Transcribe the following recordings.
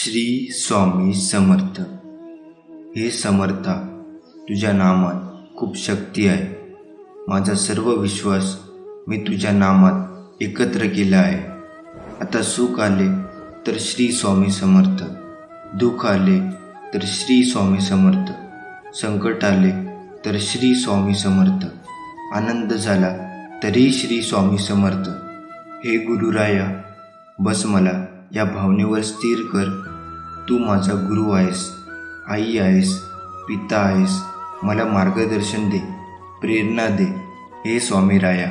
श्री स्वामी समर्थ. हे समर्था, तुझ्या नामात खूप शक्ती आहे. माझा सर्व विश्वास मी तुझ्या नामात एकत्र केला आहे. आता सुख आले तर श्री स्वामी समर्थ, दुःख आले तर श्री स्वामी समर्थ, संकट आले तर श्री स्वामी समर्थ, आनंद झाला तरी श्री स्वामी समर्थ. हे गुरुराया, बस मला या भावनेवर स्थिर कर. तू माझा गुरु आहेस, आई आहेस, पिता आहेस. मला मार्गदर्शन दे, प्रेरणा दे. हे स्वामी राया,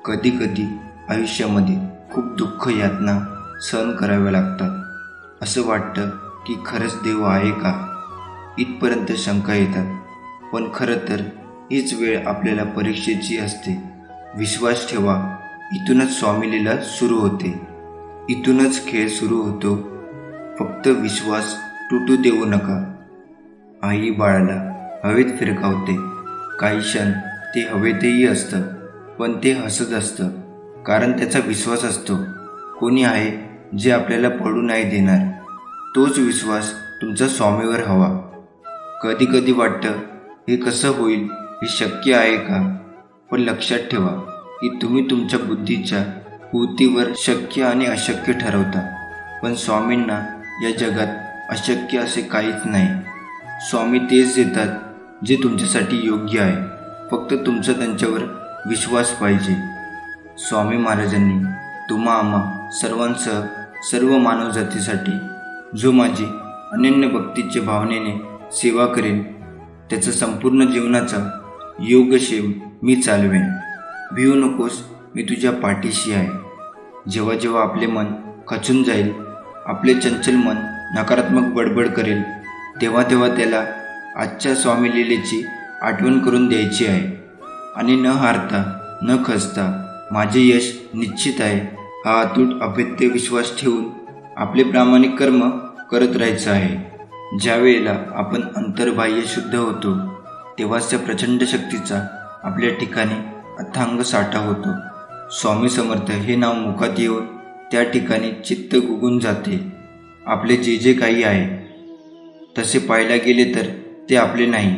कधी कधी आयुष्यामध्ये खूप दुःख यातना सहन कराव्या लागतात. असं वाटतं की खरंच देव आहे का, इथपर्यंत शंका येतात. पण खरं तर हीच वेळ आपल्याला परीक्षेची असते. विश्वास ठेवा, इथूनच स्वामी लीला सुरू होते, इथूनच खेळ सुरू होतो. फक्त विश्वास तुटू देऊ नका. आई बाळाला हवेत फिरकावते. काही क्षण ते हवेतही असतं, पण ते हसत असतं, कारण त्याचा विश्वास असतो कोणी आहे जे आपल्याला पडू नाही देणार. तोच विश्वास तुमचा स्वामीवर हवा. कधी कधी वाटतं हे कसं होईल, हे शक्य आहे का? पण लक्षात ठेवा की तुम्ही तुमच्या बुद्धीच्या भूतीवर शक्य आणि अशक्य ठरवता. पण स्वामींना या जगात अशक्य असे काहीच नाही. स्वामी तेच देतात जे तुमच्यासाठी योग्य आहे. फक्त तुमचा त्यांच्यावर विश्वास पाहिजे. स्वामी महाराजांनी तुम्हा आम्हा सर्वांसह सर्व मानवजातीसाठी जो माझी अनन्य भक्तीच्या भावनेने सेवा करेन, त्याचा संपूर्ण जीवनाचा योगक्षेम मी चालवेन. भिवू नकोस, मी तुझ्या पाठीशी आहे. जेव्हा जेव्हा आपले मन खचून जाईल, आपले चंचल मन नकारात्मक बडबड करेल, तेव्हा तेव्हा त्याला आजच्या स्वामी लीलेची आठवण करून द्यायची आहे. आणि न हारता न खचता माझे यश निश्चित आहे हा अतूट अभेद्य विश्वास ठेवून आपले प्रामाणिक कर्म करत राहायचं आहे. ज्या वेळेला आपण अंतर्बाह्य शुद्ध होतो, तेव्हाच त्या प्रचंड शक्तीचा आपल्या ठिकाणी अथांग साठा होतो. स्वामी समर्थ हे नाव मुखात येऊन त्या ठिकाणी चित्त गुंगून जाते. आपले जे जे काही आहे तसे पाहायला गेले तर ते आपले नाही,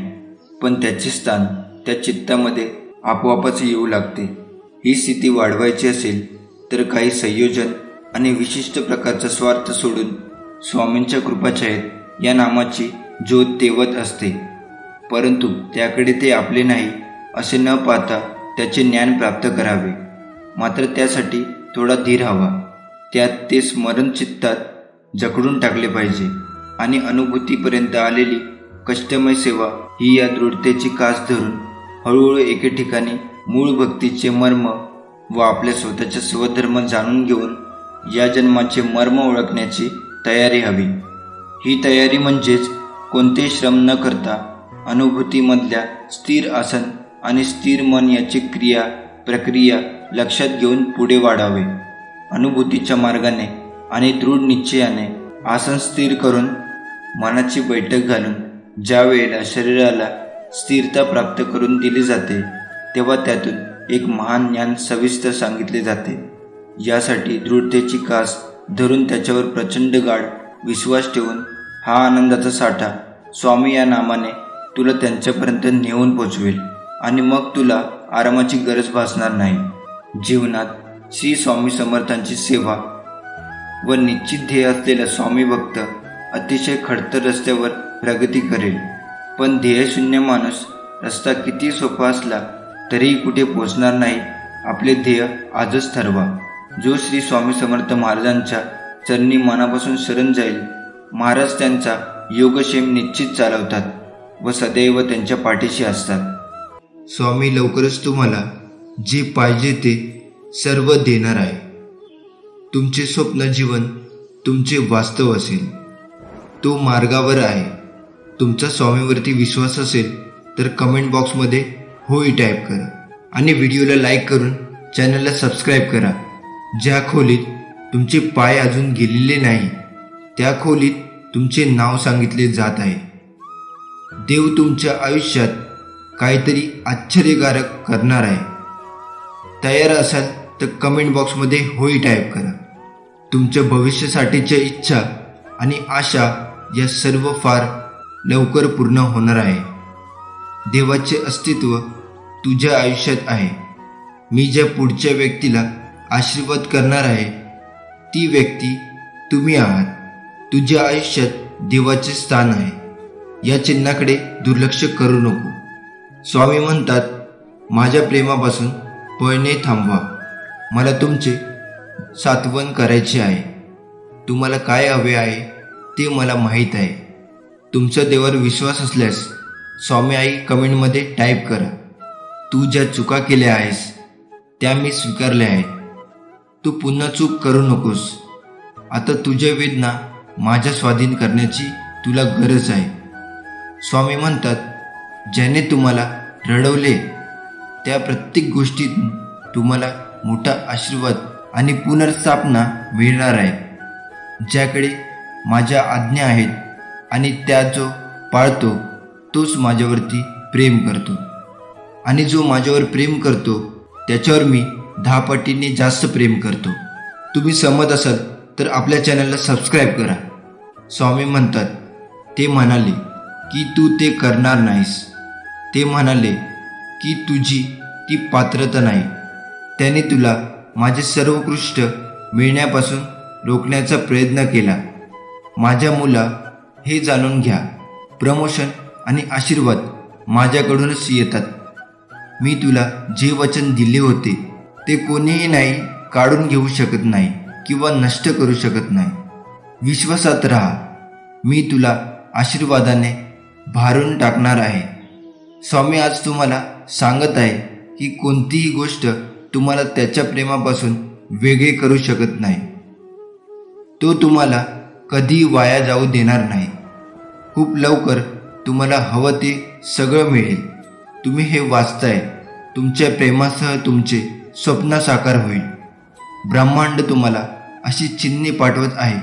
पण त्याचे स्थान त्या चित्तामध्ये आपोआपच येऊ लागते. ही स्थिती वाढवायची असेल तर काही संयोजन आणि विशिष्ट प्रकारचा स्वार्थ सोडून स्वामींच्या कृपाछायेत या नामाची ज्योत तेवत असते. परंतु त्याकडे ते आपले नाही असे न पाहता त्याचे ज्ञान प्राप्त करावे. मात्र त्यासाठी थोडा धीर हवा. त्यात ते स्मरण चित्तात जखडून टाकले पाहिजे. आणि अनुभूतीपर्यंत आलेली कष्टमय सेवा ही या दृढतेची कास धरून हळूहळू एके ठिकाणी मूळ भक्तीचे मर्म व आपल्या स्वतःचा स्वधर्म जाणून घेऊन या जन्माचे मर्म ओळखण्याची तयारी हवी. ही तयारी म्हणजेच कोणते श्रम न करता अनुभूतीमधल्या स्थिर आसन आणि स्थिर मन याची क्रिया प्रक्रिया लक्षात घेऊन पुढे वाढावे. अनुभूतीच्या मार्गाने आणि दृढ निश्चयाने आसन स्थिर करून मनाची बैठक घालून ज्या वेळेला शरीराला स्थिरता प्राप्त करून दिली जाते, तेव्हा त्यातून एक महान ज्ञान सविस्तर सांगितले जाते. यासाठी दृढतेची कास धरून त्याच्यावर प्रचंड गाढ विश्वास ठेवून हा आनंदाचा साठा स्वामी या नामाने तुला त्यांच्यापर्यंत नेऊन पोचवेल. आणि मग तुला आरामाची गरज भासणार नाही. जीवनात श्री स्वामी समर्थांची सेवा व निश्चित ध्येय असलेला स्वामी भक्त अतिशय खडतर रस्त्यावर प्रगती करेल. पण ध्येयशून्य माणूस रस्ता किती सोपा असला तरीही कुठे पोचणार नाही. आपले ध्येय आजच ठरवा. जो श्री स्वामी समर्थ महाराजांच्या चरणी मनापासून शरण जाईल, महाराज त्यांचा योगक्षेम निश्चित चालवतात व सदैव त्यांच्या पाठीशी असतात. स्वामी लवकरच तुम्हाला जे पाहिजे ते सर्व देणार आहे. तुमचे स्वप्न जीवन तुमचे वास्तव असेल. तो मार्गावर आहे. तुमचा स्वामीवरती विश्वास असेल तर कमेंट बॉक्समध्ये होय टाईप करा आणि व्हिडिओला लाईक करून चॅनलला सबस्क्राईब करा. ज्या खोलीत तुमचे पाय अजून गेलेले नाही, त्या खोलीत तुमचे नाव सांगितले जात आहे. देव तुमच्या आयुष्यात काहीतरी आश्चर्यकारक करणार आहे. तयार असाल तर कमेंट बॉक्समध्ये होय टाईप करा. तुमच्या भविष्यासाठीच्या इच्छा आणि आशा या सर्व फार लवकर पूर्ण होणार आहे. देवाचे अस्तित्व तुझ्या आयुष्यात आहे. मी ज्या पुढच्या व्यक्तीला आशीर्वाद करणार आहे ती व्यक्ती तुम्ही आहात. तुझ्या आयुष्यात देवाचे स्थान आहे. या चिन्हाकडे दुर्लक्ष करू नको. स्वामी म्हणतात, माझ्या प्रेमापासून पळणे थांबवा. मला तुमचे सात्वन करायचे आहे. तुम्हाला काय हवे आहे ते मला माहीत आहे. तुमच्या देवावर विश्वास असल्यास स्वामी आई कमेंटमध्ये टाईप करा. तू ज्या चुका केल्या आहेस त्या मी स्वीकारल्या आहेत. तू पुन्हा चूक करू नकोस. आता तुझ्या वेदना माझ्या स्वाधीन करण्याची तुला गरज आहे. स्वामी म्हणतात, ज्याने तुम्हाला रडवले त्या प्रत्येक गोष्टीतून तुम्हाला मोठा आशीर्वाद आणि पुनर्स्थापना मिळणार आहे. ज्याकडे माझ्या आज्ञा आहेत आणि त्या जो पाळतो तोच माझ्यावरती प्रेम करतो, आणि जो माझ्यावर प्रेम करतो त्याच्यावर मी 10 पटीने जास्त प्रेम करतो. तुम्ही सहमत असाल तर आपल्या चॅनलला सबस्क्राईब करा. स्वामी म्हणतात, ते म्हणाले की तू ते करणार नाहीस. ते म्हणाले की तुझी ती पात्रता नाही. त्याने तुला माझे सर्वोत्कृष्ट मिळण्यापासून रोखण्याचा प्रयत्न केला. माझ्या मुला, हे जाणून घ्या, प्रमोशन आणि आशीर्वाद माझ्याकडूनच येतात. मी तुला जे वचन दिले होते ते कोणीही नाही काढून घेऊ शकत नाही किंवा नष्ट करू शकत नाही. विश्वासात राहा. मी तुला आशीर्वादाने भारून टाकणार आहे. स्वामी आज तुम्हाला सांगत आहे की कोणतीही गोष्ट तुम्हाला त्याच्या प्रेमापासून वेगळे करू शकत नाही. तो तुम्हाला कधी वाया जाऊ देणार नाही. खूप लवकर तुम्हाला हवं ते सगळं मिळेल. तुम्ही हे वाचताय. तुमच्या प्रेमासह तुमचे स्वप्न साकार होईल. ब्रह्मांड तुम्हाला अशी चिन्हे पाठवत आहे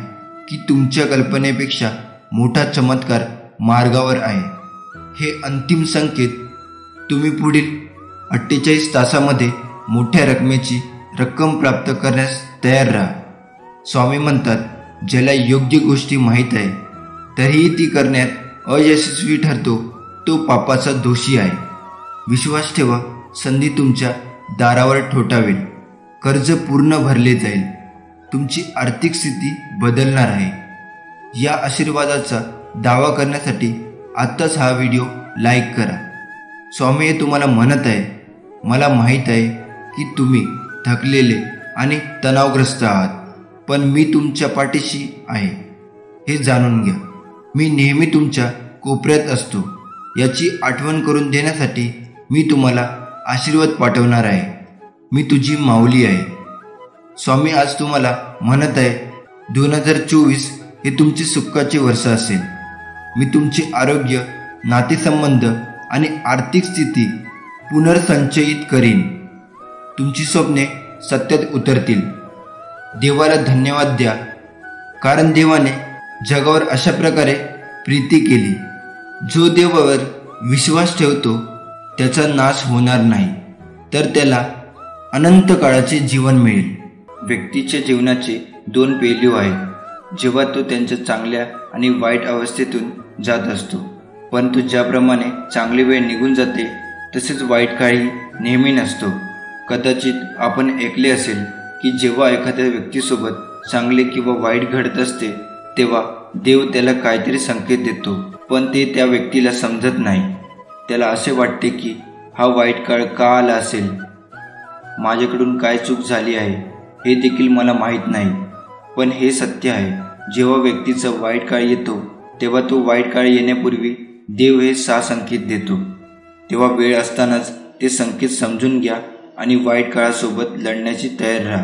की तुमच्या कल्पनेपेक्षा मोठा चमत्कार मार्गावर आहे. हे अंतिम संकेत. तुम्ही पुढील 48 तासामध्ये मोठ्या रकमेची रक्कम प्राप्त करण्यास तयार राहा. स्वामी म्हणतात, ज्याला योग्य गोष्टी माहीत आहे तरीही ती करण्यात अयशस्वी ठरतो तो पापाचा दोषी आहे. विश्वास ठेवा, संधी तुमच्या दारावर ठोठावेल. कर्ज पूर्ण भरले जाईल. तुमची आर्थिक स्थिती बदलणार आहे. या आशीर्वादाचा दावा करण्यासाठी आत्ताच हा व्हिडिओ लाईक करा. स्वामी हे तुम्हाला म्हणत आहे, मला माहीत आहे की तुम्ही थकलेले आणि तणावग्रस्त आहात, पण मी तुमच्या पाठीशी आहे. हे जाणून घ्या. मी नेहमी तुमच्या कोपऱ्यात असतो. याची आठवण करून देण्यासाठी मी तुम्हाला आशीर्वाद पाठवणार आहे. मी तुझी माऊली आहे. स्वामी आज तुम्हाला म्हणत आहे, 2024 हे तुमचे सुखाचे वर्ष असेल. मी तुमचे आरोग्य, नातेसंबंध आणि आर्थिक स्थिती पुनर्संचयित करीन. तुमची स्वप्ने सत्यात उतरतील. देवाला धन्यवाद द्या, कारण देवाने जगावर अशा प्रकारे प्रीती केली. जो देवावर विश्वास ठेवतो त्याचा नाश होणार नाही, तर त्याला अनंत काळाचे जीवन मिळेल. व्यक्तीच्या जीवनाचे 2 पैलू आहेत. जेव्हा तो त्यांच्या चांगल्या आणि वाईट अवस्थेतून जात असतो, परंतु ज्याप्रमाणे चांगली वेळ निघून जाते तसेच वाईट काळही नेहमी नसतो. कदाचित आपण ऐकले असेल की जेव्हा एखाद्या व्यक्तीसोबत चांगले किंवा वाईट घडत असते तेव्हा देव त्याला काहीतरी संकेत देतो, पण ते त्या व्यक्तीला समजत नाही. त्याला असे वाटते की हा वाईट काळ का आला असेल, माझ्याकडून काय चूक झाली आहे हे देखील मला माहीत नाही. पण हे सत्य आहे, जेव्हा व्यक्तीचा वाईट काळ येतो तेव्हा तो वाईट काळ येण्यापूर्वी देव हे 6 संकेत देतो. तेव्हा वेळ असतानाच ते संकेत समजून घ्या आणि वाईट काळासोबत लढण्याची तयार राहा.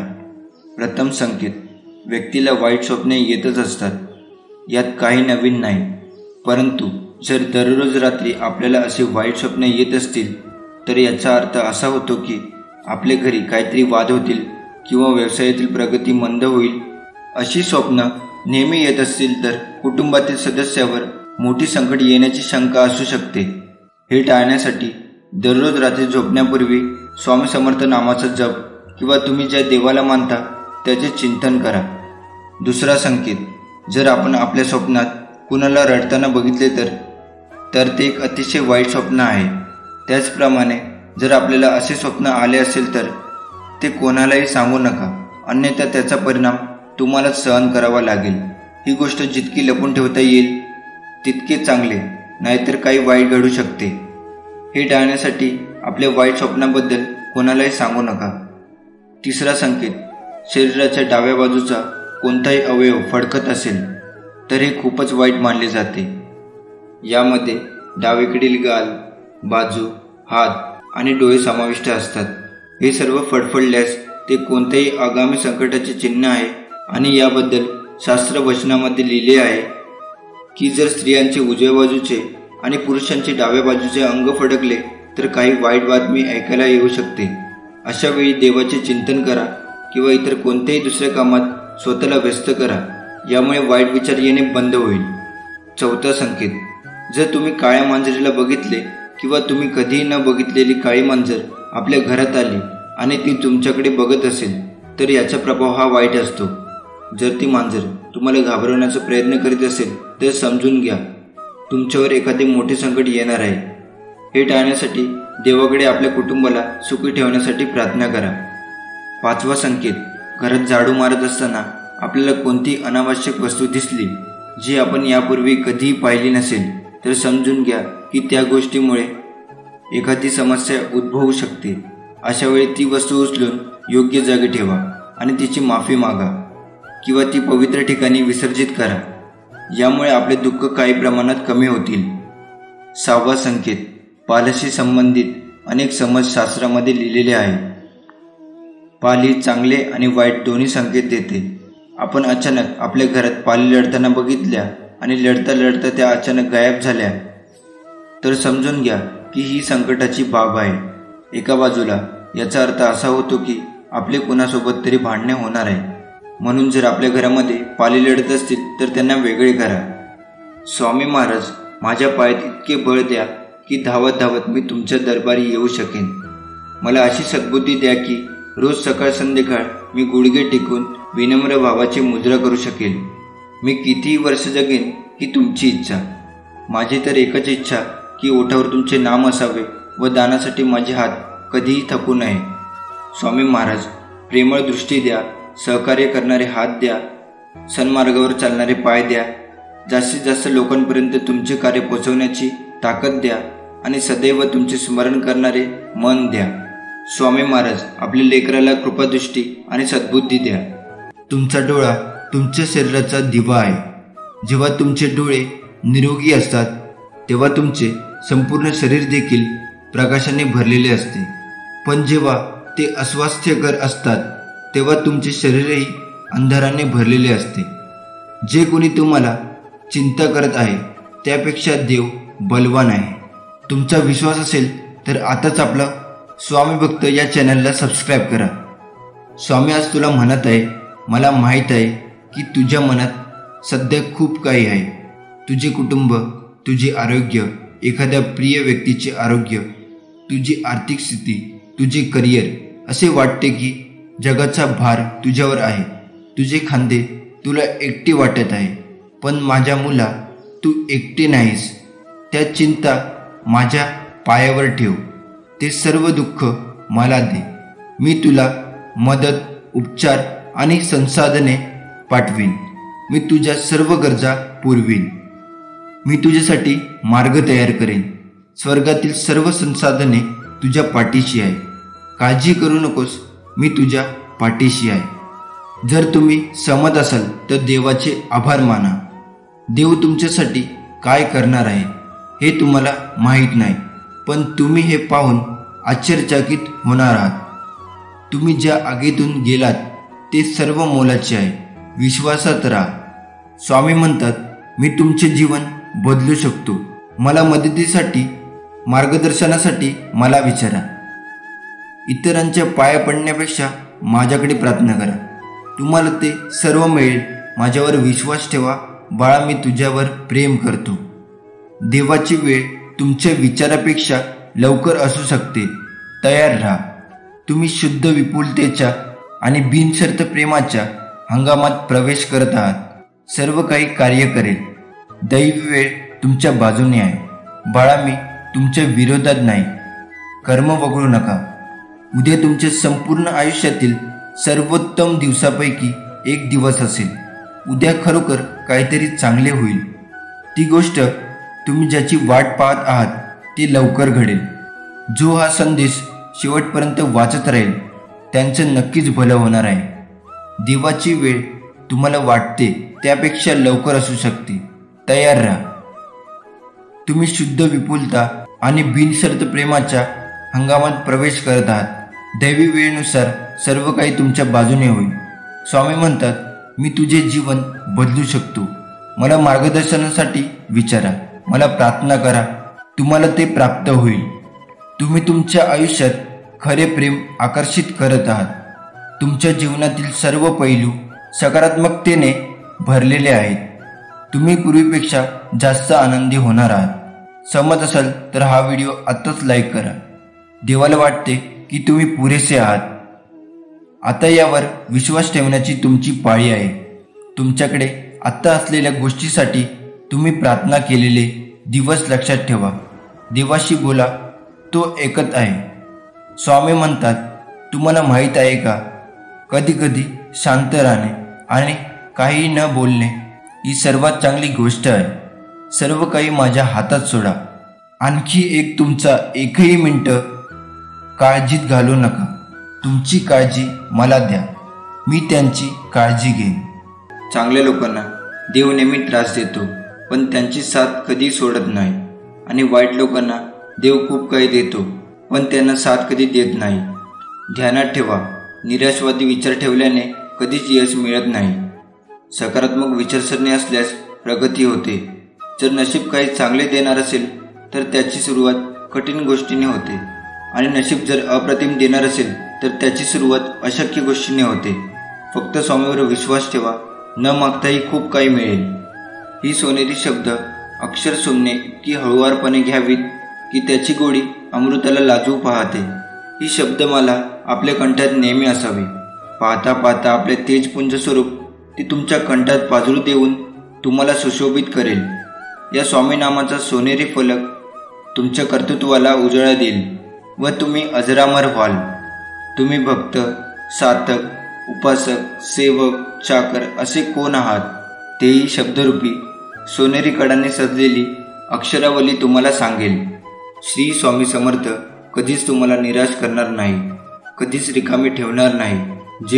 प्रथम संकेत. व्यक्तीला वाईट स्वप्ने येतच असतात. यात काही नवीन नाही, परंतु जर दररोज रात्री आपल्याला असे वाईट स्वप्ने येत असतील तर याचा अर्थ असा होतो की आपल्या घरी काहीतरी वाद होतील किंवा व्यवसायातील प्रगती मंद होईल. अशी स्वप्न नेहमी येत असतील तर कुटुंबातील सदस्यावर मोठी संकट येण्याची शंका असू शकते. हे टाळण्यासाठी दररोज रात्री झोपण्यापूर्वी स्वामी समर्थ नामाचा जप किंवा तुम्ही ज्या देवाला मानता त्याचे चिंतन करा. दुसरा संकेत. जर आपण आपल्या स्वप्नात कुणाला रडताना बघितले तर ते एक अतिशय वाईट स्वप्न आहे. त्याचप्रमाणे जर आपल्याला असे स्वप्न आले असेल तर ते कोणालाही सांगू नका, अन्यथा त्याचा परिणाम तुम्हालाच सहन करावा लागेल. ही गोष्ट जितकी लपून ठेवता येईल तितके चांगले, नाहीतर काही वाईट घडू शकते. हे टाळण्यासाठी आपल्या वाईट स्वप्नाबद्दल कोणालाही सांगू नका. तिसरा संकेत, शरीराच्या डाव्या बाजूचा कोणताही अवयव फडकत असेल तर हे खूपच वाईट मानले जाते. यामध्ये डावीकडील गाल, बाजू, हात आणि डोळे समाविष्ट असतात. हे सर्व फडफडल्यास ते कोणत्याही आगामी संकटाचे चिन्ह आहे आणि याबद्दल शास्त्र वचनामध्ये लिहिले आहे की जर स्त्रियांचे उजव्या बाजूचे आणि पुरुषांचे डाव्या बाजूचे अंग फडकले तर काही वाईट बातमी ऐकायला येऊ शकते. अशा वेळी देवाचे चिंतन करा किंवा इतर कोणत्याही दुसऱ्या कामात स्वतःला व्यस्त करा. यामुळे वाईट विचार येणे बंद होईल. चौथा संकेत, जर तुम्ही काळ्या मांजरीला बघितले किंवा तुम्ही कधीही न बघितलेली काळी मांजर आपल्या घरात आली आणि ती तुमच्याकडे बघत असेल तर याचा प्रभाव हा वाईट असतो. जर ती मांजर तुम्हाला घाबरवण्याचा प्रयत्न करीत असेल तर समजून घ्या, तुमच्यावर एखादे मोठे संकट येणार आहे. हे टाळण्यासाठी देवाकडे आपल्या कुटुंबाला सुखी ठेवण्यासाठी प्रार्थना करा. पाचवा संकेत, घरात झाडू मारत असताना आपल्याला कोणती अनावश्यक वस्तू दिसली जी आपण यापूर्वी कधीही पाहिली नसेल तर समजून घ्या की त्या गोष्टीमुळे एखादी समस्या उद्भवू शकते. अशा वेळी ती वस्तू उचलून योग्य जागी ठेवा आणि तिची माफी मागा किंवा ती पवित्र ठिकाणी विसर्जित करा. यामुळे आपले दुःख काही प्रमाणात कमी होतील. सहावा संकेत, पाल्याशी संबंधित अनेक समज शास्त्रामध्ये लिहिलेले आहे. पाली चांगले आणि वाईट दोन्ही संकेत देते. आपण अचानक आपल्या घरात पाली लढताना बघितल्या आणि लढता लढता त्या अचानक गायब झाल्या तर समजून घ्या की ही संकटाची बाब आहे. एका बाजूला याचा अर्थ असा होतो की आपले कुणासोबत तरी भांडणे होणार आहे. म्हणून जर आपल्या घरामध्ये पाली लढत असतील तर त्यांना वेगळे करा. स्वामी महाराज, माझ्या पायात इतके बळ द्या की धावत धावत मी तुमच्या दरबारी येऊ शकेन. मला अशी सद्बुद्धी द्या की रोज सकाळ संध्याकाळ मी गुडघे टेकून विनम्र भावाची मुद्रा करू शकेल. मी कितीही वर्ष जगेन ही तुमची इच्छा. माझी तर एकच इच्छा की ओठावर तुमचे नाम असावे व दानासाठी माझे हात कधीही थकू नये. स्वामी महाराज, प्रेमळ दृष्टी द्या, सहकार्य करणारे हात द्या, सन्मार्गावर चालणारे पाय द्या, जास्तीत जास्त लोकांपर्यंत तुमचे कार्य पोहोचवण्याची ताकद द्या आणि सदैव तुमचे स्मरण करणारे मन द्या. स्वामी महाराज, आपल्या लेकराला कृपादृष्टी आणि सद्बुद्धी द्या. तुमचा डोळा तुमच्या शरीराचा दिवा आहे. जेव्हा तुमचे डोळे निरोगी असतात तेव्हा तुमचे संपूर्ण शरीर देखील प्रकाशाने भरलेले असते. पण जेव्हा ते अस्वास्थ्यकर असतात तेव्हा तुमचे शरीरही अंधाराने भरलेले असते. जे कोणी तुम्हाला चिंता करत आहे त्यापेक्षा देव बलवान आहे. तुमचा विश्वास असेल तर आताच आपला स्वामी भक्त या चॅनलला सबस्क्राईब करा. स्वामी आज तुला म्हणत आहे, मला माहीत आहे की तुझ्या मनात सध्या खूप काही आहे. तुझे कुटुंब, तुझे आरोग्य, एखाद्या प्रिय व्यक्तीचे आरोग्य, तुझी आर्थिक स्थिती, तुझे करिअर. असे वाटते की जगाचा भार तुझ्यावर आहे. तुझे खांदे तुला एकटे वाटत आहे. पण माझ्या मुला, तू एकटे नाहीस. त्या चिंता माझ्या पायावर ठेव. ते सर्व दुःख मला दे. मी तुला मदत, उपचार आणि संसाधने पाठवीन. मी तुझ्या सर्व गरजा पुरवीन. मी तुझ्यासाठी मार्ग तयार करेन. स्वर्गातील सर्व संसाधने तुझ्या पाठीशी आहे. काळजी करू नकोस, मी तुझ्या पाठीशी आहे. जर तुम्ही सहमत असाल तर देवाचे आभार माना. देव तुमच्यासाठी काय करणार आहे हे तुम्हाला माहीत नाही, पण तुम्ही हे पाहून आश्चर्यचकित होणार आहात. तुम्ही ज्या आगीतून गेलात ते सर्व मोलाचे आहे. विश्वासात राहा. स्वामी म्हणतात, मी तुमचे जीवन बदलू शकतो. मला मदतीसाठी, मार्गदर्शनासाठी मला विचारा. इतरांच्या पाया पडण्यापेक्षा माझ्याकडे प्रार्थना करा. तुम्हाला ते सर्व मिळेल. माझ्यावर विश्वास ठेवा बाळा, मी तुझ्यावर प्रेम करतो. देवाची वेळ तुमच्या विचारापेक्षा लवकर असू शकते. तयार राहा. तुम्ही शुद्ध विपुलतेच्या आणि बिनशर्त प्रेमाच्या हंगामात प्रवेश करत आहात. सर्व काही कार्य करेल. दैवी वेळ तुमच्या बाजूने आहे. बाळा, मी तुमच्या विरोधात नाही. कर्म वगळू नका. उद्या तुमच्या संपूर्ण आयुष्यातील सर्वोत्तम दिवसापैकी एक दिवस असेल. उद्या खरोखर काहीतरी चांगले होईल. ती गोष्ट तुम्ही ज्याची वाट पाहत आहात ती लवकर घडेल. जो हा संदेश शेवटपर्यंत वाचत राहील त्यांचं नक्कीच भलं होणार आहे. देवाची वेळ तुम्हाला वाटते त्यापेक्षा लवकर असू शकते. तयार राहा. तुम्ही शुद्ध विपुलता आणि बिनशर्त प्रेमाच्या हंगामात प्रवेश करत आहात. दैवी वेळेनुसार सर्व काही तुमच्या बाजूने होईल. स्वामी म्हणतात, मी तुझे जीवन बदलू शकतो. मला मार्गदर्शनासाठी विचारा, मला प्रार्थना करा, तुम्हाला ते प्राप्त होईल. तुम्ही तुमच्या आयुष्यात खरे प्रेम आकर्षित करत आहात. तुमच्या जीवनातील सर्व पैलू सकारात्मकतेने भरलेले आहेत. तुम्ही पूर्वीपेक्षा जास्त आनंदी होणार आहात. सहमत असाल तर हा व्हिडिओ आत्ताच लाईक करा. देवाला वाटते की तुम्ही पुरेसे आहात. आता यावर विश्वास ठेवण्याची तुमची पाळी आहे. तुमच्याकडे आत्ता असलेल्या गोष्टीसाठी तुम्ही प्रार्थना केलेले दिवस लक्षात ठेवा. देवाशी बोला, तो ऐकत आहे. स्वामी म्हणतात, तुम्हाला माहीत आहे का, कधी कधी शांत राहणे आणि काही न बोलणे ही सर्वात चांगली गोष्ट आहे. सर्व काही माझ्या हातात सोडा. आणखी एक तुमचा एकही मिनिट काळजीत घालू नका. तुमची काळजी मला द्या, मी त्यांची काळजी घेईन. चांगल्या लोकांना देव नेहमी त्रास देतो, पण त्यांची साथ कधी सोडत नाही. आणि वाईट लोकांना देव खूप काही देतो, पण त्यांना साथ कधी देत नाही. ध्यानात ठेवा, निराशवादी विचार ठेवल्याने कधीच यश मिळत नाही. सकारात्मक विचारसरणी असल्यास प्रगती होते. जर नशीब काही चांगले देणार असेल तर त्याची सुरुवात कठीण गोष्टीने होते, आणि नशीब जर अप्रतिम देणार असेल तर त्याची सुरुवात अशक्य गोष्टीने होते. फक्त स्वामीवर विश्वास ठेवा, न मागताही खूप काही मिळेल. ही सोनेरी शब्द अक्षर सोडणे की हळुवारपणे घ्यावीत की त्याची गोडी अमृताला लाजवू पाहते. ही शब्दमाला आपल्या कंठात नेहमी असावी. पाहता पाहता आपले तेजपुंज स्वरूप ती तुमच्या कंठात पाजळू देऊन तुम्हाला सुशोभित करेल. या स्वामी नामाचा सोनेरी फलक तुमच्या कर्तृत्वाला उजाळा देईल व तुम्ही अजरामर व्हाल. तुम्ही भक्त, साधक, उपासक, सेवक, चाकर असे कोण आहात, तेही शब्दरूपी सोनेरी कडाने सजलेली अक्षरावली तुम्हाला सांगेल. श्री स्वामी समर्थ कधीच तुम्हाला निराश करणार नाही, कधीच रिकामी ठेवणार नाही.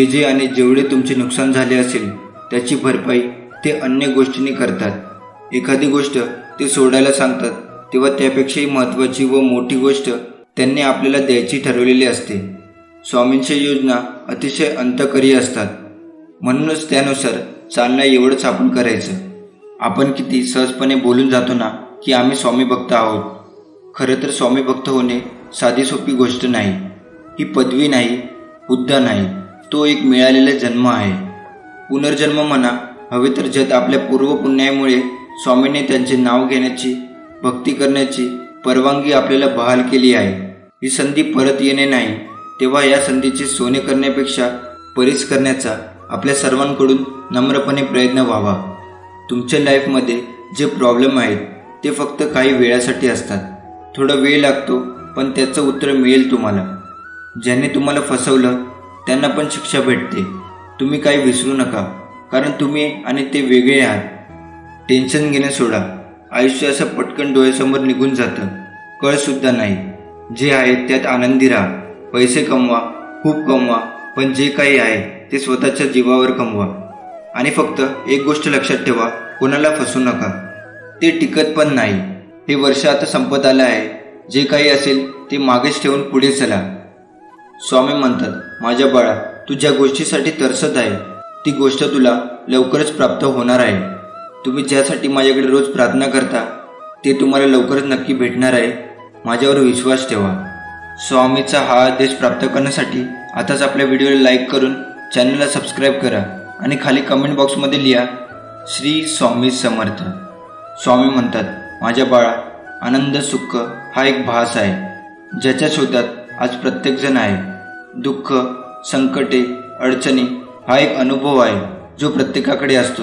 जे आणि जेवढे तुमचे नुकसान झाले असेल त्याची भरपाई ते अन्य गोष्टींनी करतात. एखादी गोष्ट ते सोडायला सांगतात तेव्हा त्यापेक्षाही महत्त्वाची व मोठी गोष्ट त्यांनी आपल्याला द्यायची ठरवलेली असते. स्वामींच्या योजना अतिशय अंतकरी असतात, म्हणूनच त्यानुसार चालणं एवढंच आपण करायचं. आपण किती सहजपणे बोलून जातो ना की आम्ही स्वामी भक्त आहोत. खरं तर स्वामी भक्त होणे साधी सोपी गोष्ट नाही. ही पदवी नाही, हुद्दा नाही, तो एक मिळालेला जन्म आहे. पुनर्जन्म म्हणा हवे तर ज्यात आपल्या पूर्वपुण्यामुळे स्वामींनी त्यांचे नाव घेण्याची, भक्ती करण्याची परवानगी आपल्याला बहाल केली आहे. ही संधी परत येणे नाही, तेव्हा या संधीचे सोने करण्यापेक्षा परीस करण्याचा आपल्या सर्वांकडून नम्रपणे प्रयत्न व्हावा. तुमच्या लाईफमध्ये जे प्रॉब्लेम आहेत ते फक्त काही वेळासाठी असतात. थोडा वेळ लागतो, पण त्याचं उत्तर मिळेल तुम्हाला. ज्याने तुम्हाला फसवलं त्यांना पण शिक्षा भेटते. तुम्ही काही विसरू नका, कारण तुम्ही आणि ते वेगळे आहात. टेन्शन घेणे सोडा. आयुष्य असं पटकन डोळ्यासमोर निघून जातं, कळसुद्धा नाही. जे आहे त्यात आनंदी राहा. पैसे कमवा, खूप कमवा, पण जे काही आहे ते स्वतःच्या जीवावर कमवा. आणि फक्त एक गोष्ट लक्षात ठेवा, कोणाला फसवू नका. ते टिकत पण नाही. हे वर्ष आता संपत आलं आहे. जे काही असेल ते मागेच ठेवून पुढे चला. स्वामी म्हणतात, माझ्या बाळा, तू ज्या गोष्टीसाठी तरसत आहे ती गोष्ट तुला लवकरच प्राप्त होणार आहे. तुम्ही ज्यासाठी माझ्याकडे रोज प्रार्थना करता ते तुम्हाला लवकरच नक्की भेटणार आहे. माझ्यावर विश्वास ठेवा. स्वामीचा हा आदेश प्राप्त करण्यासाठी आताच आपल्या व्हिडिओला लाईक करून चॅनलला सबस्क्राईब करा आणि खाली कमेंट बॉक्समध्ये लिहा, श्री स्वामी समर्थ. स्वामी म्हणतात, माझ्या बाळा, आनंद सुख हा एक भास आहे, ज्याच्या शोधात आज प्रत्येकजण आहे. दुःख, संकटे, अडचणी हा एक अनुभव आहे जो प्रत्येकाकडे असतो.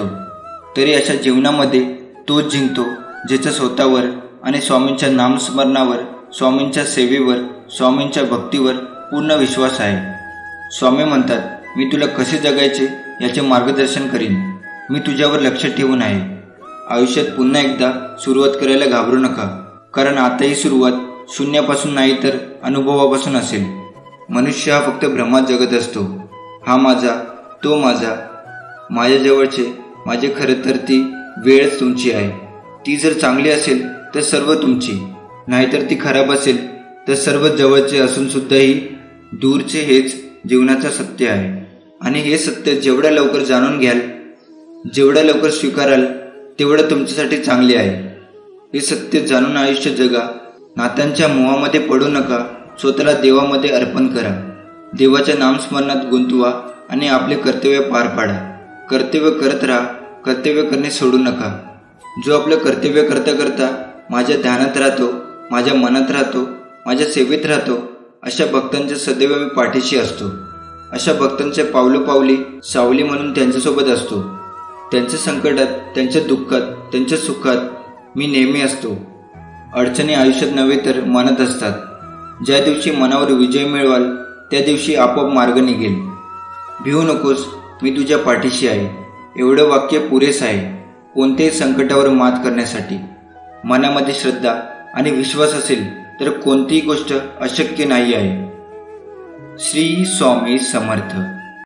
तरी अशा जीवनामध्ये तोच जिंकतो ज्याचा स्वतःवर आणि स्वामींच्या नामस्मरणावर, स्वामींच्या सेवेवर, स्वामींच्या भक्तीवर पूर्ण विश्वास आहे. स्वामी म्हणतात, मी तुला कसे जगायचे याचे मार्गदर्शन करीन. मी तुझ्यावर लक्ष ठेवून आहे. आयुष्यात पुन्हा एकदा सुरुवात करायला घाबरू नका, कारण आता ही सुरुवात शून्यापासून नाही तर अनुभवापासून असेल. मनुष्य हा फक्त भ्रमात जगत असतो. हा माझा, तो माझा, माझ्याजवळचे माझे. खरं तर ती वेळच तुमची आहे. ती जर चांगली असेल तर सर्व तुमची, नाहीतर ती खराब असेल तर सर्व जवळचे असून सुद्धाही दूरचे. हेच जीवनाचं सत्य आहे. आणि हे सत्य जेवढ्या लवकर जाणून घ्याल, जेवढ्या लवकर स्वीकाराल, तेवढं तुमच्यासाठी चांगले आहे. हे सत्य जाणून आयुष्य जगा. नात्यांच्या मोहामध्ये पडू नका. स्वतःला देवामध्ये अर्पण करा. देवाच्या नामस्मरणात गुंतवा आणि आपले कर्तव्य पार पाडा. कर्तव्य करत राहा. कर्तव्य करणे सोडू नका. जो आपलं कर्तव्य करता करता माझ्या ध्यानात राहतो, माझ्या मनात राहतो, माझ्या सेवेत राहतो, अशा भक्तांच्या सदैव मी पाठीशी असतो. अशा भक्तांच्या पावलोपावली सावली म्हणून त्यांच्यासोबत असतो. त्यांच्या संकटात, त्यांच्या दुःखात, त्यांच्या सुखात मी नेहमी असतो. अडचणी आयुष्यात नव्हे तर मनात असतात. ज्या दिवशी मनावर विजय मिळवाल त्या दिवशी आपोआप मार्ग निघेल. भिवू नकोस, मी तुझ्या पाठीशी आहे. एवढं वाक्य पुरेस आहे कोणत्याही संकटावर मात करण्यासाठी. मनामध्ये श्रद्धा आणि विश्वास असेल तर कोणतीही गोष्ट अशक्य नाही आहे. श्री स्वामी समर्थ.